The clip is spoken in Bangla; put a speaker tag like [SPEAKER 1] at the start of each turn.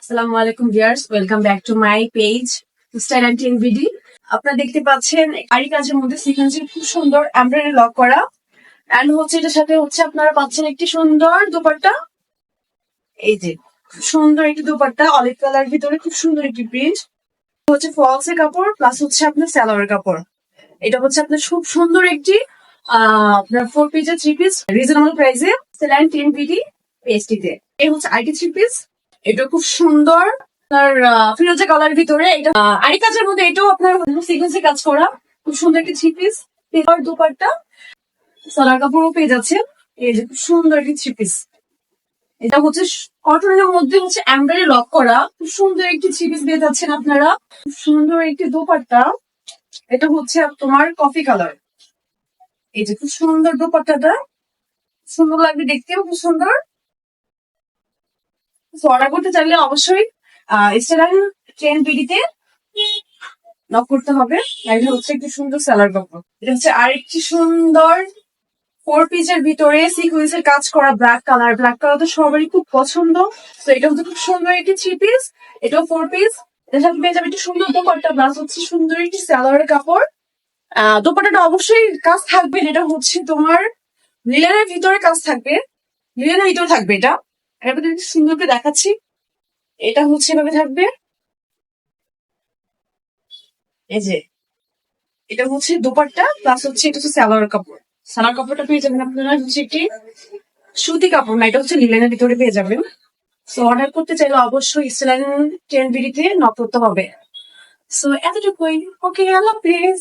[SPEAKER 1] আসসালামু আলাইকুম viewers, welcome back to my page style and ten ভিডি। আপনারা দেখতে পাচ্ছেন আরি কাজের মধ্যে সিকোয়েন্সের খুব সুন্দর এমব্রয়ডারি লক করা, এন্ড হচ্ছে এটার সাথে হচ্ছে আপনারা পাচ্ছেন একটি সুন্দর দোপাট্টা। এই যে খুব সুন্দর একটি দোপাট্টা, অলিভ কালার ভিতরে খুব সুন্দর একটি প্রিন্ট হচ্ছে ফলসের কাপড় প্লাস হচ্ছে আপনার সালোয়ারের কাপড়। এটা হচ্ছে আপনার খুব সুন্দর একটি আপনার 4 পিসের 3 পিস রিজনেবল প্রাইসে স্টাইল অ্যান্ড টেন ভিডি পেজটিতে। এই হচ্ছে আইটি 3 পিস, এটা খুব সুন্দর আপনার ফিরোজা কালার ভিতরে। এটা আরি কাজের মধ্যে এটাও আপনার সিকোয়েন্সে কাজ করা, খুব সুন্দর একটি 3 পিস পেপার দোপাট্টা, সালোয়ার কাপড়ও পেয়ে যাচ্ছে। এই যে খুব সুন্দর একটি 3 পিস, এটা হচ্ছে কটনের মধ্যে হচ্ছে এমব্রয়ডারি লক করা, খুব সুন্দর একটি 3 পিস পেয়ে যাচ্ছেন আপনারা। খুব সুন্দর একটি দোপাট্টা, এটা হচ্ছে তোমার কফি কালার। এই যে খুব সুন্দর দোপাট্টাটা, সুন্দর লাগবে দেখতেও খুব সুন্দর। অর্ডার করতে চাইলে অবশ্যই স্টাইল ট্রেন পিডিতে নক করতে হবে। এটা হচ্ছে একটি সুন্দর স্যালার কাপড়, এটা হচ্ছে আরেকটি সুন্দর 4 পিসের ভিতরে সিকুয়েন্সের কাজ করা ব্ল্যাক কালার। ব্ল্যাক কালার তো সবারই খুব পছন্দ, তো এটা হচ্ছে খুব সুন্দর একটি 3 পিস, এটাও 4 পিস। এটার সাথে পেয়ে যাবে একটি সুন্দর দোপাট্টা প্লাস হচ্ছে সুন্দর একটি স্যালোয়ারের কাপড়। দোপাট্টাটা অবশ্যই কাজ থাকবে, এটা হচ্ছে তোমার লিলেনের ভিতরে কাজ থাকবে, লিলেনের ভিতরে থাকবে এটা। এবার একটু সুন্দর করে দেখাচ্ছি, এটা হচ্ছে এভাবে থাকবে। এই যে এটা হচ্ছে দোপাট্টা প্লাস হচ্ছে এটা হচ্ছে সালোয়ার কাপড়। সালোয়ার কাপড়টা পেয়ে যাবেন আপনারা হচ্ছে একটি সুতি কাপড় না, এটা হচ্ছে লিলেনের ভিতরে পেয়ে যাবেন। সো অর্ডার করতে চাইলে অবশ্যই স্টাইল টেন বিডিতে নক করতে হবে। সো এতটুকুই, ওকে, আল্লাহ হাফেজ।